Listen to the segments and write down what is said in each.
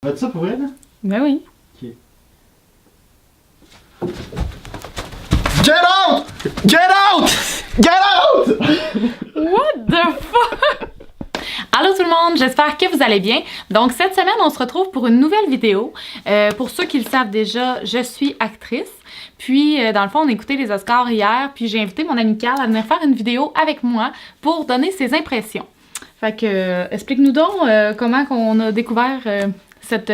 Fais ça pour vrai, là? Ben oui. Ok. Get out! Get out! Get out! What the fuck? Allô tout le monde, j'espère que vous allez bien. Donc cette semaine, on se retrouve pour une nouvelle vidéo. Pour ceux qui le savent déjà, je suis actrice. Puis, dans le fond, on a écouté les Oscars hier, puis j'ai invité mon amie Carl à venir faire une vidéo avec moi pour donner ses impressions. Fait que, explique-nous donc comment qu'on a découvert cette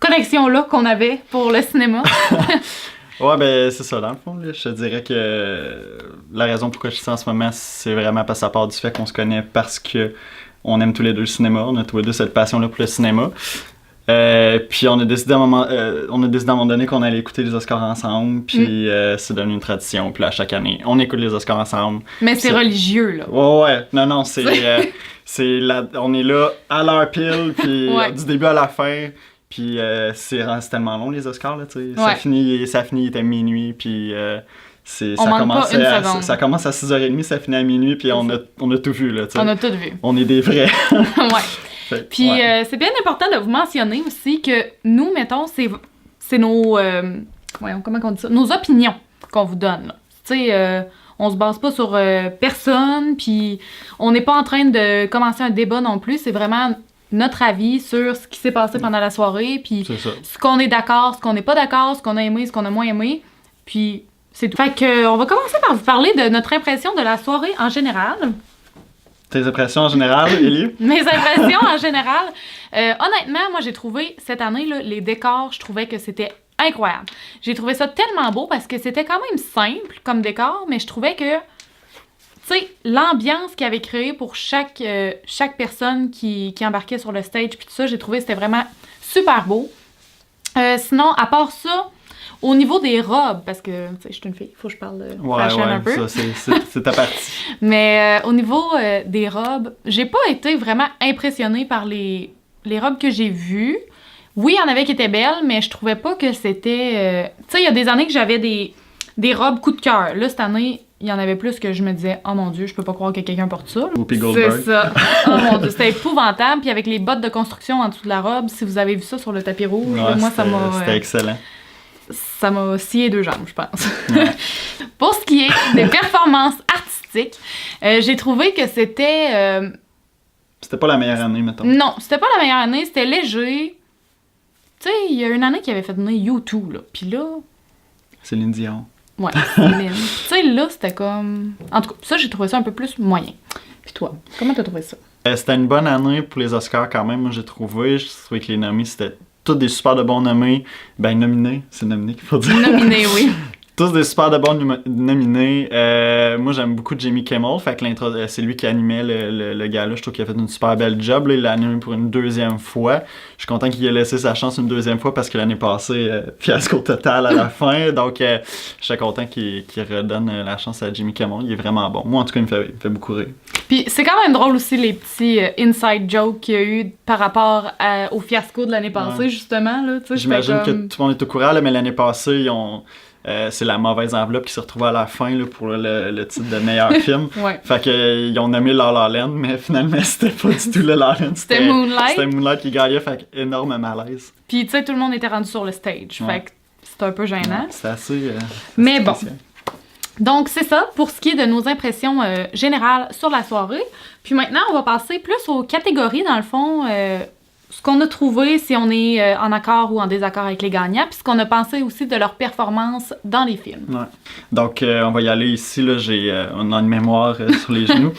connexion-là qu'on avait pour le cinéma. Ouais, ben c'est ça, dans le fond, là, je te dirais que la raison pourquoi je suis ici en ce moment, c'est vraiment parce que ça part du fait qu'on se connaît parce que on aime tous les deux le cinéma, on a tous les deux cette passion-là pour le cinéma. Puis on a décidé à un moment donné qu'on allait écouter les Oscars ensemble, puis c'est devenu une tradition. Puis là, chaque année, on écoute les Oscars ensemble. Mais c'est religieux, là. Ouais, non, c'est on est là à l'heure pile, puis du début à la fin. Puis c'est tellement long les Oscars, là, tu sais. Ça finit, il était minuit, puis ça commence à 6h30, ça finit à minuit, puis on a tout vu, là, tu sais. On a tout vu. On est des vrais. Ouais. Puis c'est bien important de vous mentionner aussi que nous, mettons, c'est nos... comment on dit ça? Nos opinions qu'on vous donne, là. Tu sais, on se base pas sur personne, puis on n'est pas en train de commencer un débat non plus, c'est vraiment notre avis sur ce qui s'est passé pendant la soirée, puis ce qu'on est d'accord, ce qu'on n'est pas d'accord, ce qu'on a aimé, ce qu'on a moins aimé, puis c'est tout. Fait que on va commencer par vous parler de notre impression de la soirée en général. Tes impressions en général, Élie? Mes impressions en général. Honnêtement, moi, j'ai trouvé, cette année, là, les décors, je trouvais que c'était incroyable. J'ai trouvé ça tellement beau parce que c'était quand même simple comme décor, mais je trouvais que, tu sais, l'ambiance qu'il avait créée pour chaque personne qui embarquait sur le stage, puis tout ça, j'ai trouvé que c'était vraiment super beau. Sinon, à part ça, au niveau des robes, parce que, tu sais, je suis une fille, il faut que je parle de fashion un peu. Ça, c'est ta partie. Mais au niveau des robes, j'ai pas été vraiment impressionnée par les robes que j'ai vues. Oui, il y en avait qui étaient belles, mais je trouvais pas que c'était... Tu sais, il y a des années que j'avais des robes coup de cœur. Là, cette année, il y en avait plus que je me disais « Oh mon Dieu, je peux pas croire que quelqu'un porte ça. » Whoopi Goldberg. C'est ça. Oh mon Dieu, c'était épouvantable. Puis avec les bottes de construction en dessous de la robe, si vous avez vu ça sur le tapis rouge, moi, ça m'a... C'était excellent. Ça m'a scié deux jambes, je pense. Ouais. Pour ce qui est des performances artistiques, j'ai trouvé que c'était... C'était pas la meilleure année, mettons. Non, c'était pas la meilleure année, c'était léger. Tu sais, il y a une année qui avait fait venir U2, là. Puis là... Céline Dion. Ouais, Céline. Tu sais, là, c'était comme... En tout cas, ça, j'ai trouvé ça un peu plus moyen. Puis toi, comment t'as trouvé ça? C'était une bonne année pour les Oscars quand même, moi, j'ai trouvé. Je trouvais que les nommés, c'était tous des super de bons nommés. Ben, nominés, c'est nominé qu'il faut dire. Nominés, oui. Tous des super de bons nominés. Moi, j'aime beaucoup Jimmy Kimmel. Fait que c'est lui qui animait le gars-là. Je trouve qu'il a fait une super belle job. Là, il l'a animé pour une deuxième fois. Je suis content qu'il ait laissé sa chance une deuxième fois parce que l'année passée, fiasco total à la fin. Donc, je suis content qu'il redonne la chance à Jimmy Kimmel. Il est vraiment bon. Moi, en tout cas, il me fait beaucoup rire. Puis c'est quand même drôle aussi les petits inside jokes qu'il y a eu par rapport au fiasco de l'année passée, justement. Là, j'imagine que tout le monde est au courant, là, mais l'année passée, ils ont... c'est la mauvaise enveloppe qui s'est retrouvée à la fin là, pour le titre de meilleur film. Fait que ils ont nommé La La Land, mais finalement c'était pas du tout La La Land. C'était Moonlight. C'était Moonlight qui gagnait, fait que énorme malaise. Puis tu sais, tout le monde était rendu sur le stage, fait que c'était un peu gênant. C'est assez... mais bon. Donc c'est ça pour ce qui est de nos impressions générales sur la soirée. Puis maintenant, on va passer plus aux catégories, dans le fond... ce qu'on a trouvé, si on est en accord ou en désaccord avec les gagnants, puis ce qu'on a pensé aussi de leur performance dans les films. Ouais. Donc, on va y aller ici. Là, on a une mémoire sur les genoux.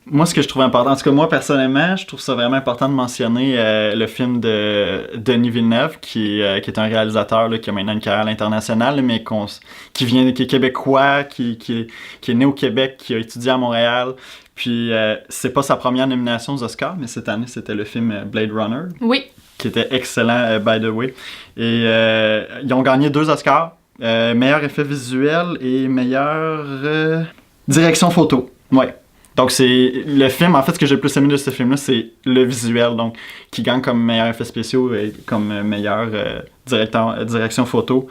Moi, ce que je trouve important, en tout cas, moi, personnellement, je trouve ça vraiment important de mentionner le film de Denis Villeneuve, qui est un réalisateur là, qui a maintenant une carrière internationale, mais qui est québécois, qui est né au Québec, qui a étudié à Montréal. Puis, c'est pas sa première nomination aux Oscars, mais cette année, c'était le film Blade Runner. Oui. Qui était excellent, by the way. Et ils ont gagné 2 Oscars. Meilleur effet visuel et meilleure direction photo. Ouais. Donc, c'est le film, en fait, ce que j'ai le plus aimé de ce film-là, c'est le visuel, donc, qui gagne comme meilleur effet spéciaux et comme meilleure direction photo.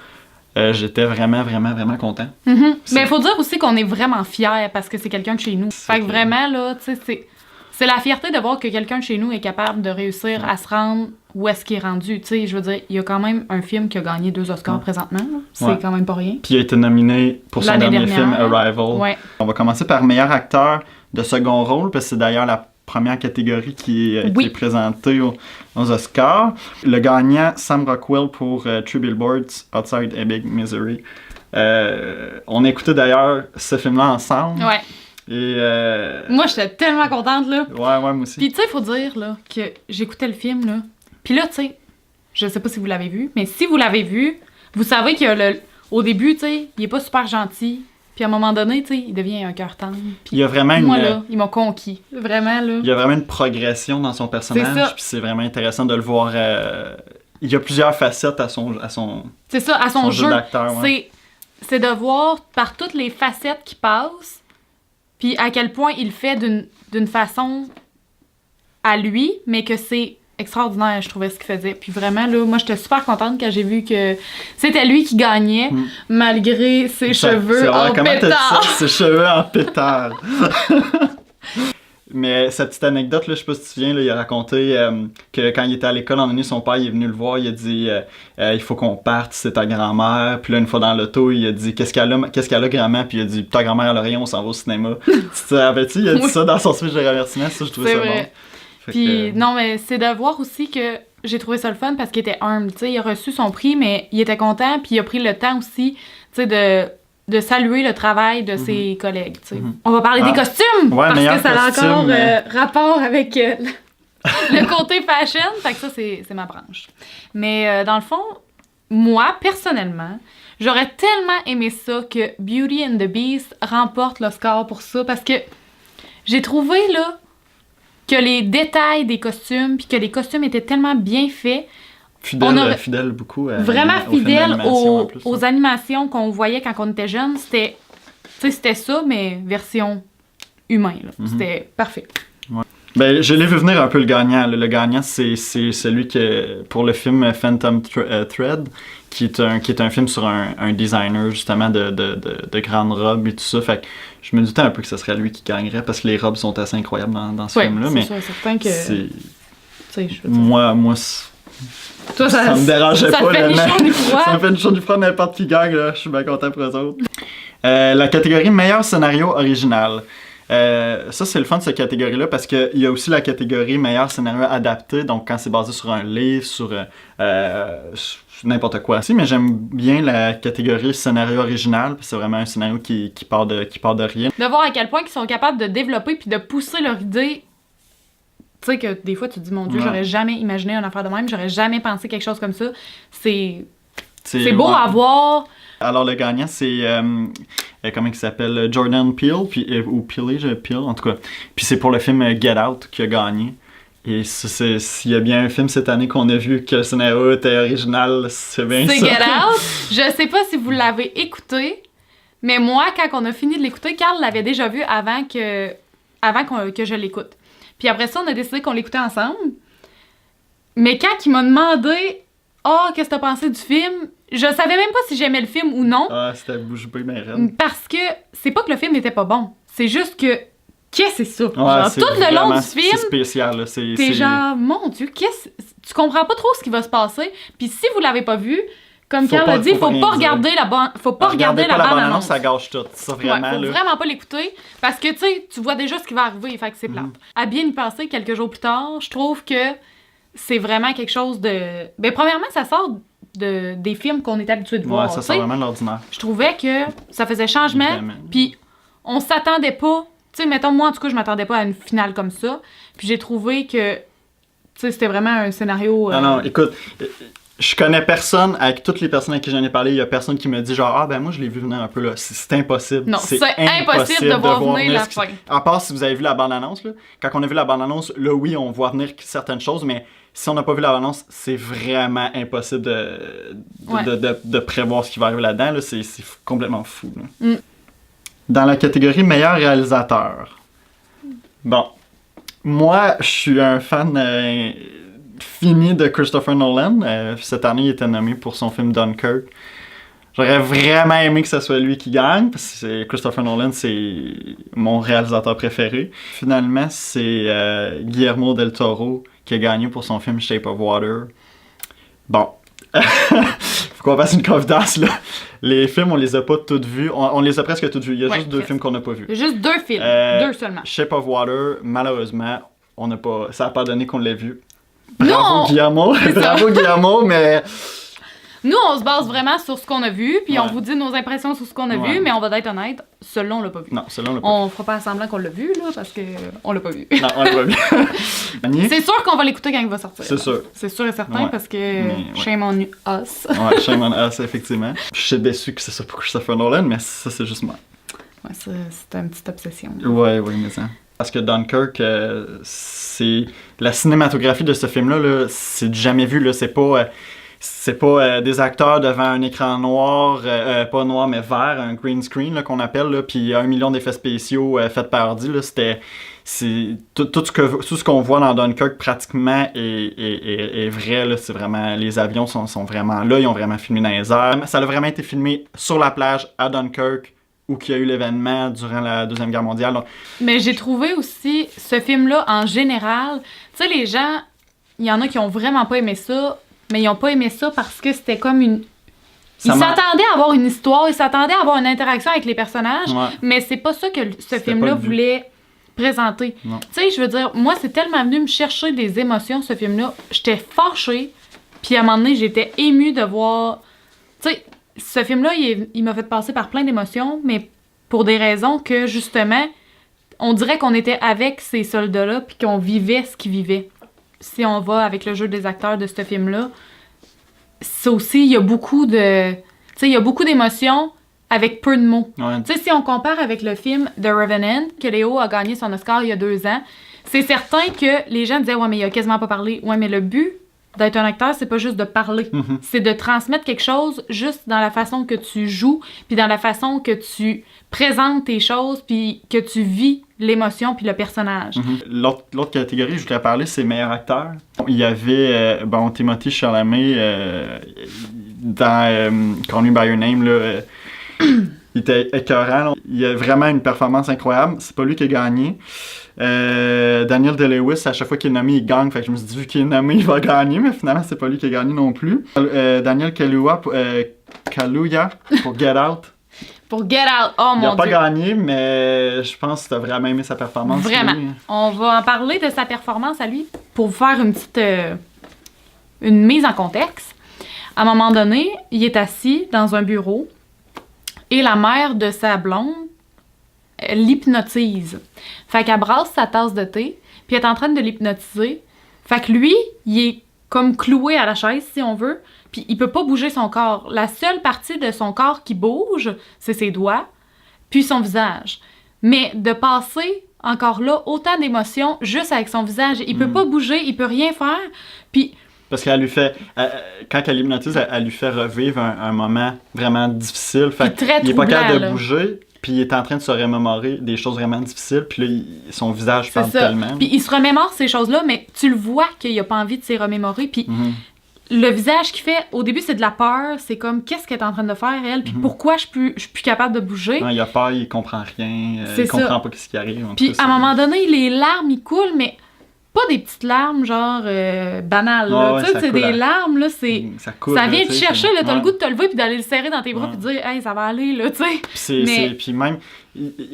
J'étais vraiment, vraiment, vraiment content. Mais il faut dire aussi qu'on est vraiment fiers parce que c'est quelqu'un de chez nous. Fait que vraiment, là, tu sais, c'est la fierté de voir que quelqu'un de chez nous est capable de réussir à se rendre où est-ce qu'il est rendu. Tu sais, je veux dire, il y a quand même un film qui a gagné 2 Oscars présentement. Là. C'est quand même pas rien. Puis il a été nominé pour son dernier film, Arrival. Ouais. On va commencer par meilleur acteur de second rôle, parce que c'est d'ailleurs la première catégorie qui est présentée aux Oscars. Le gagnant, Sam Rockwell pour Three Billboards Outside Ebbing, Missouri. On a écouté d'ailleurs ce film-là ensemble. Ouais. Et moi, j'étais tellement contente, là. Ouais, moi aussi. Puis, tu sais, il faut dire, là, que j'écoutais le film, là. Puis là, tu sais, je sais pas si vous l'avez vu, mais si vous l'avez vu, vous savez qu'au début, tu sais, il est pas super gentil. Puis à un moment donné, tu sais, il devient un cœur tendre. Puis il y a vraiment moi, là, il m'a conquis. Vraiment, là. Il y a vraiment une progression dans son personnage. Puis c'est vraiment intéressant de le voir. Il y a plusieurs facettes à son c'est ça, à son jeu d'acteur. Ouais. C'est de voir par toutes les facettes qui passent, puis à quel point il le fait d'une façon à lui, mais que c'est extraordinaire, je trouvais, ce qu'il faisait. Puis vraiment, là, moi, j'étais super contente quand j'ai vu que c'était lui qui gagnait, malgré ses cheveux en pétard. Ses cheveux en pétard. Mais cette petite anecdote, là, je sais pas si tu te souviens, là, il a raconté que quand il était à l'école, en année, son père il est venu le voir, il a dit il faut qu'on parte, c'est ta grand-mère. Puis là, une fois dans l'auto, il a dit qu'est-ce qu'elle a, grand-mère? Puis il a dit ta grand-mère, elle a rien, on s'en va au cinéma. Tu te rappelles-tu? Il a dit ça dans son speech de remerciement, ça, je trouvais ça bon. Puis non, mais c'est de voir aussi que j'ai trouvé ça le fun parce qu'il était humble, tu sais, il a reçu son prix, mais il était content, puis il a pris le temps aussi, tu sais, de saluer le travail de ses collègues, tu sais. On va parler des costumes, parce que ça a encore rapport avec le côté fashion, fait que ça, c'est ma branche. Mais dans le fond, moi, personnellement, j'aurais tellement aimé ça que Beauty and the Beast remporte l'Oscar pour ça, parce que j'ai trouvé, là, que les détails des costumes, puis que les costumes étaient tellement bien faits. Fidèle beaucoup. Vraiment fidèle aux animations qu'on voyait quand on était jeune. C'était ça, mais version humain. C'était parfait. Ouais. Ben, je l'ai vu venir un peu le gagnant. Le gagnant, c'est celui que pour le film Phantom Thread, qui est un film sur un designer justement de grandes robes et tout ça. Fait que je me doutais un peu que ce serait lui qui gagnerait parce que les robes sont assez incroyables dans ce film-là. Mais c'est certain que. Moi, toi, ça me dérangeait pas. Ça me fait une chaud du froid n'importe qui gagne. Là. Je suis bien content pour eux autres. La catégorie meilleur scénario original. Ça, c'est le fun de cette catégorie-là parce qu'il y a aussi la catégorie meilleur scénario adapté, donc quand c'est basé sur un livre, sur n'importe quoi aussi, mais j'aime bien la catégorie scénario original, c'est vraiment un scénario qui part de rien. De voir à quel point ils sont capables de développer puis de pousser leur idée. Tu sais que des fois, tu te dis, mon Dieu, j'aurais jamais imaginé une affaire de même, j'aurais jamais pensé quelque chose comme ça. C'est beau à voir. Alors, le gagnant, c'est, comment il s'appelle, Jordan Peele, ou Peele, en tout cas. Puis c'est pour le film Get Out qui a gagné. Et s'il y a bien un film cette année qu'on a vu que le scénario était original, c'est bien ça. C'est Get Out. Je sais pas si vous l'avez écouté, mais moi, quand on a fini de l'écouter, Carl l'avait déjà vu avant que je l'écoute. Puis après ça, on a décidé qu'on l'écoutait ensemble. Mais quand il m'a demandé « Ah, qu'est-ce que t'as pensé du film? » Je savais même pas si j'aimais le film ou non. Ah, c'était bouche bée, mais raide. Parce que c'est pas que le film n'était pas bon. C'est juste que... Qu'est-ce que c'est ça? Ouais, genre, tout le long du film, c'est spécial. Là. T'es genre, mon Dieu, tu comprends pas trop ce qui va se passer. Puis si vous l'avez pas vu, comme Carl l'a dit, faut pas regarder la bande-annonce. Ça gâche tout. Ça, vraiment, faut vraiment pas l'écouter. Parce que, tu sais, tu vois déjà ce qui va arriver. Fait que c'est plate. À bien y penser, quelques jours plus tard, je trouve que c'est vraiment quelque chose de... Ben, premièrement, ça sort des films qu'on est habitué de voir. Ouais, ça sort vraiment de l'ordinaire. Je trouvais que ça faisait changement. Puis on s'attendait pas... Tu sais, mettons, moi, en tout cas, je m'attendais pas à une finale comme ça. Puis j'ai trouvé que, tu sais, c'était vraiment un scénario... Non, écoute, je connais personne, avec toutes les personnes à qui j'en ai parlé, il y a personne qui me dit genre, ah ben moi, je l'ai vu venir un peu là. C'est impossible. Non, c'est impossible de voir venir la fin. À part si vous avez vu la bande-annonce, là. Quand on a vu la bande-annonce, là, oui, on voit venir certaines choses, mais si on n'a pas vu la bande-annonce, c'est vraiment impossible de prévoir ce qui va arriver là-dedans. Là. C'est complètement fou. Là. Dans la catégorie meilleur réalisateur. Bon. Moi, je suis un fan fini de Christopher Nolan. Cette année, il était nommé pour son film Dunkirk. J'aurais vraiment aimé que ce soit lui qui gagne, parce que Christopher Nolan, c'est mon réalisateur préféré. Finalement, c'est Guillermo del Toro qui a gagné pour son film Shape of Water. Bon. Faut qu'on fasse une confidence, là. Les films, on les a pas toutes vus. On les a presque toutes vus. Il y a juste 2 films qu'on n'a pas vus. Il y a juste 2 films. 2 seulement. Shape of Water, malheureusement, ça n'a pas donné qu'on l'a vu. Bravo, Guillermo. Bravo, Guillermo, mais... Nous, on se base vraiment sur ce qu'on a vu, puis on vous dit nos impressions sur ce qu'on a vu, mais on va être honnête, celui-là, on l'a pas vu. Non, celui-là, on l'a pas vu. On fera pas semblant qu'on l'a vu, là, parce que on l'a pas vu. Non, on l'a pas vu. C'est sûr qu'on va l'écouter quand il va sortir. C'est sûr. C'est sûr et certain, parce que shame on us. Ouais, shame on us, effectivement. Je suis déçu que ce soit pas Christopher Nolan, mais ça, c'est juste moi. Ouais, c'est une petite obsession. Ouais, mais ça. Parce que Dunkirk, c'est... La cinématographie de ce film-là, là, c'est du jamais vu, là. C'est pas des acteurs devant un écran noir, pas noir mais vert, un green screen là, qu'on appelle, là, puis 1 million d'effets spéciaux faits par ordi. Là, tout ce qu'on voit dans Dunkirk pratiquement est vrai. Là, c'est vraiment, les avions sont vraiment là, ils ont vraiment filmé dans les airs. Ça a vraiment été filmé sur la plage à Dunkirk, où il y a eu l'événement durant la Deuxième Guerre mondiale. Donc... Mais j'ai trouvé aussi ce film-là en général. Tu sais, les gens, il y en a qui ont vraiment pas aimé ça. Mais ils n'ont pas aimé ça parce que c'était comme une... Ils s'attendaient à avoir une histoire, ils s'attendaient à avoir une interaction avec les personnages, mais c'est pas ça que ce film-là voulait présenter. Tu sais, je veux dire, moi, c'est tellement venu me chercher des émotions, ce film-là. J'étais fâchée, puis à un moment donné, j'étais émue de voir... Tu sais, ce film-là, il m'a fait passer par plein d'émotions, mais pour des raisons que, justement, on dirait qu'on était avec ces soldats-là, puis qu'on vivait ce qu'ils vivaient. Si on va avec le jeu des acteurs de ce film-là, c'est aussi, il y a beaucoup de... Tu sais, il y a beaucoup d'émotions avec peu de mots. Ouais. Tu sais, si on compare avec le film The Revenant, que Léo a gagné son Oscar il y a 2 ans, c'est certain que les gens disaient « Ouais, mais il a quasiment pas parlé. » Ouais, mais le but d'être un acteur, c'est pas juste de parler. C'est de transmettre quelque chose juste dans la façon que tu joues, puis dans la façon que tu présentes tes choses, puis que tu vis l'émotion puis le personnage. L'autre catégorie que je voulais parler, c'est meilleur acteur. Il y avait Timothée Chalamet dans Call Me By Your Name, là, il était écœurant. Là. Il a vraiment une performance incroyable. C'est pas lui qui a gagné. Daniel Day-Lewis, à chaque fois qu'il est nommé, il gagne. Fait que je me suis dit, vu qu'il est nommé, il va gagner, mais finalement, c'est pas lui qui a gagné non plus. Daniel Kaluuya pour Get Out. Pour Get Out, oh mon Dieu! Il n'a pas gagné, mais je pense que tu as vraiment aimé sa performance. Vraiment. Lui. On va en parler de sa performance à lui pour vous faire une petite une mise en contexte. À un moment donné, il est assis dans un bureau et la mère de sa blonde l'hypnotise. Fait qu'elle brasse sa tasse de thé, puis elle est en train de l'hypnotiser. Fait que lui, il est comme cloué à la chaise, si on veut, puis il peut pas bouger son corps. La seule partie de son corps qui bouge, c'est ses doigts, puis son visage. Mais de passer encore là autant d'émotions juste avec son visage, il peut pas bouger, il peut rien faire, puis... Parce qu'elle lui fait, quand elle l'hypnotise, elle lui fait revivre un moment vraiment difficile. Fait il est pas capable de bouger, puis il est en train de se remémorer des choses vraiment difficiles, puis là, son visage parle tellement. Puis il se remémore ces choses-là, mais tu le vois qu'il a pas envie de s'y remémorer, puis le visage qu'il fait, au début, c'est de la peur, c'est comme, qu'est-ce qu'elle est en train de faire, elle, puis pourquoi je suis plus capable de bouger. Non, il a peur, il comprend rien, il comprend pas ce qui arrive. Puis à un moment donné, les larmes, ils coulent, mais... pas des petites larmes genre banales là, tu sais, c'est des larmes là, c'est ça vient te chercher là, t'as le goût de te lever puis d'aller le serrer dans tes bras puis de dire hey, ça va aller là, tu sais. Puis même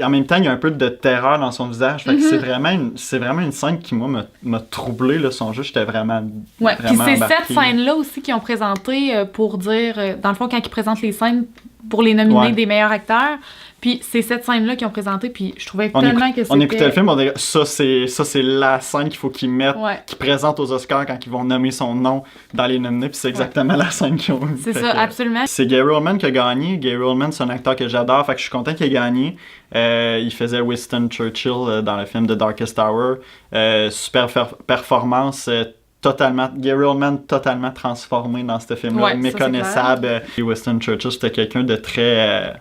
en même temps, il y a un peu de terreur dans son visage, fait que c'est vraiment une scène qui moi m'a troublé là, son jeu, j'étais vraiment puis c'est cette scène là aussi qu'ils ont présenté pour dire dans le fond quand ils présentent les scènes pour les nominer des meilleurs acteurs. Puis c'est cette scène-là qu'ils ont présentée, puis je trouvais tellement que c'était... On écoutait le film, on dirait ça c'est la scène qu'il faut qu'ils mettent, qu'ils présentent aux Oscars quand ils vont nommer son nom dans les nominés, puis c'est exactement la scène qu'ils ont C'est ça, absolument. C'est Gary Oldman qui a gagné. Gary Oldman, c'est un acteur que j'adore, fait que je suis content qu'il ait gagné. Il faisait Winston Churchill dans le film The Darkest Hour. Super performance, Gary Oldman totalement transformé dans ce film-là, méconnaissable. Winston Churchill, c'était quelqu'un de très...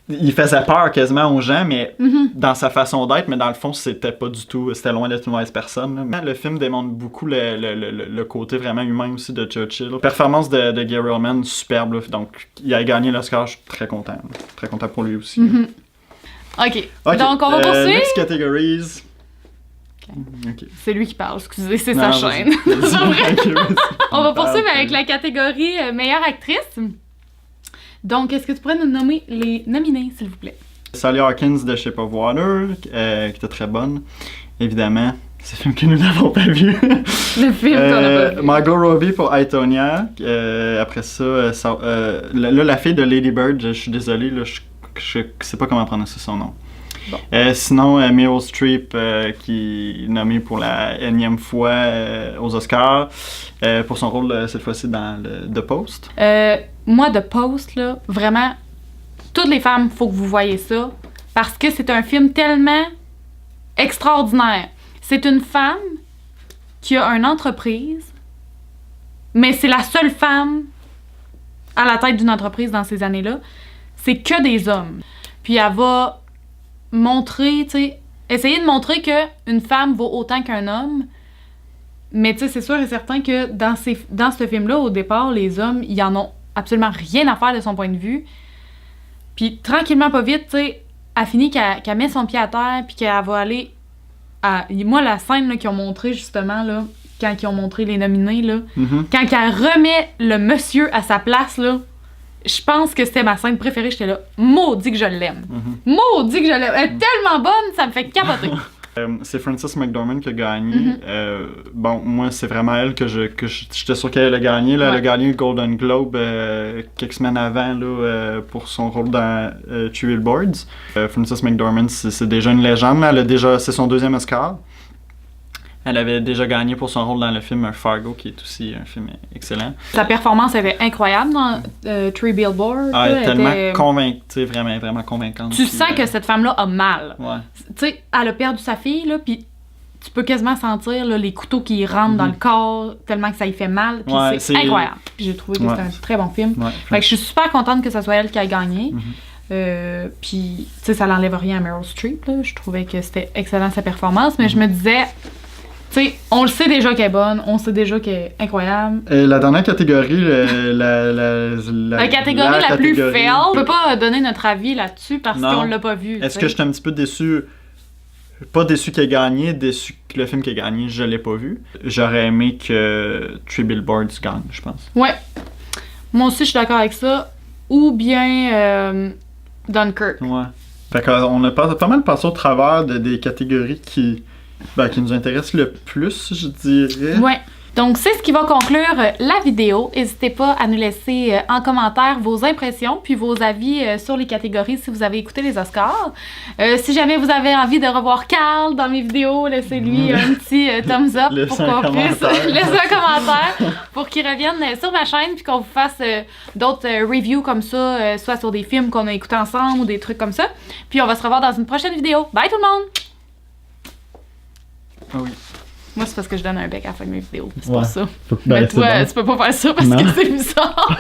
il faisait peur quasiment aux gens, mais dans sa façon d'être, mais dans le fond, c'était pas du tout, c'était loin d'être une mauvaise personne. Là. Le film démontre beaucoup le côté vraiment humain aussi de Churchill. Performance de Gary Oldman, superbe, là. Donc il a gagné l'Oscar, je suis très content. Là. Très content pour lui aussi. OK, donc on va poursuivre. Next categories. Okay. C'est lui qui parle, excusez, c'est sa chaîne. On va poursuivre avec la catégorie meilleure actrice. Donc, est-ce que tu pourrais nous nommer les nominés, s'il vous plaît? Sally Hawkins de Shape of Water, qui était très bonne, évidemment. C'est le film que nous n'avons pas vu. Le film qu'on n'a pas vu. Margot Robbie pour Aitonia. Après ça, la fille de Lady Bird, je suis désolé, là, je sais pas comment prononcer son nom. Bon. Sinon, Meryl Streep, qui est nommée pour la énième fois aux Oscars, pour son rôle cette fois-ci dans The Post. Moi, The Post, là, vraiment, toutes les femmes, faut que vous voyez ça, parce que c'est un film tellement extraordinaire. C'est une femme qui a une entreprise, mais c'est la seule femme à la tête d'une entreprise dans ces années-là. C'est que des hommes. Puis elle va montrer, tu sais, essayer de montrer qu'une femme vaut autant qu'un homme. Mais tu sais, c'est sûr et certain que dans ce film-là, au départ, les hommes, ils en ont absolument rien à faire de son point de vue. Puis tranquillement, pas vite, tu sais, elle finit qu'elle met son pied à terre, puis qu'elle va aller à... Moi, la scène là, qu'ils ont montré, justement, là, quand ils ont montré les nominés, là, quand elle remet le monsieur à sa place, là, je pense que c'était ma scène préférée. J'étais là, maudit que je l'aime. Maudit que je l'aime. Elle est tellement bonne, ça me fait capoter. C'est Frances McDormand qui a gagné. Bon, moi, c'est vraiment elle que j'étais sûr qu'elle a gagné. Là, ouais. Elle a gagné le Golden Globe quelques semaines avant là, pour son rôle dans Three Billboards. Frances McDormand, c'est déjà une légende. C'est son deuxième Oscar. Elle avait déjà gagné pour son rôle dans le film Fargo, qui est aussi un film excellent. Sa performance était incroyable dans Three Billboards. Elle est tellement convaincue, vraiment, vraiment convaincante. Tu sens que cette femme-là a mal. Ouais. Tu sais, elle a perdu sa fille, là, puis tu peux quasiment sentir là, les couteaux qui rentrent dans le corps, tellement que ça y fait mal. Puis c'est incroyable. Puis j'ai trouvé que c'était un très bon film. Ouais, fait que je suis super contente que ce soit elle qui a gagné. Puis, tu sais, ça n'enlève rien à Meryl Streep. Là. Je trouvais que c'était excellent sa performance, mais je me disais... Tu sais, on le sait déjà qu'elle est bonne, on sait déjà qu'elle est incroyable. La dernière catégorie, la catégorie la plus fail. On peut pas donner notre avis là-dessus parce qu'on l'a pas vu. Est-ce que j'étais un petit peu déçu? Pas déçu qu'elle ait gagné, déçu que le film qui a gagné, je l'ai pas vu. J'aurais aimé que Three Billboards gagne, je pense. Ouais. Moi aussi, je suis d'accord avec ça. Ou bien Dunkirk. Ouais. Fait qu'on a pas mal passé au travers des catégories qui nous intéresse le plus, je dirais. Ouais. Donc, c'est ce qui va conclure la vidéo. N'hésitez pas à nous laisser en commentaire vos impressions puis vos avis sur les catégories si vous avez écouté les Oscars. Si jamais vous avez envie de revoir Carl dans mes vidéos, laissez-lui un petit thumbs up pour qu'on puisse laisser un commentaire pour qu'il revienne sur ma chaîne puis qu'on vous fasse d'autres reviews comme ça, soit sur des films qu'on a écoutés ensemble ou des trucs comme ça. Puis on va se revoir dans une prochaine vidéo. Bye tout le monde! Ah oui. Moi, c'est parce que je donne un bec à la fin de mes vidéos. C'est pour ça. Mais toi, tu peux pas faire ça parce que c'est bizarre.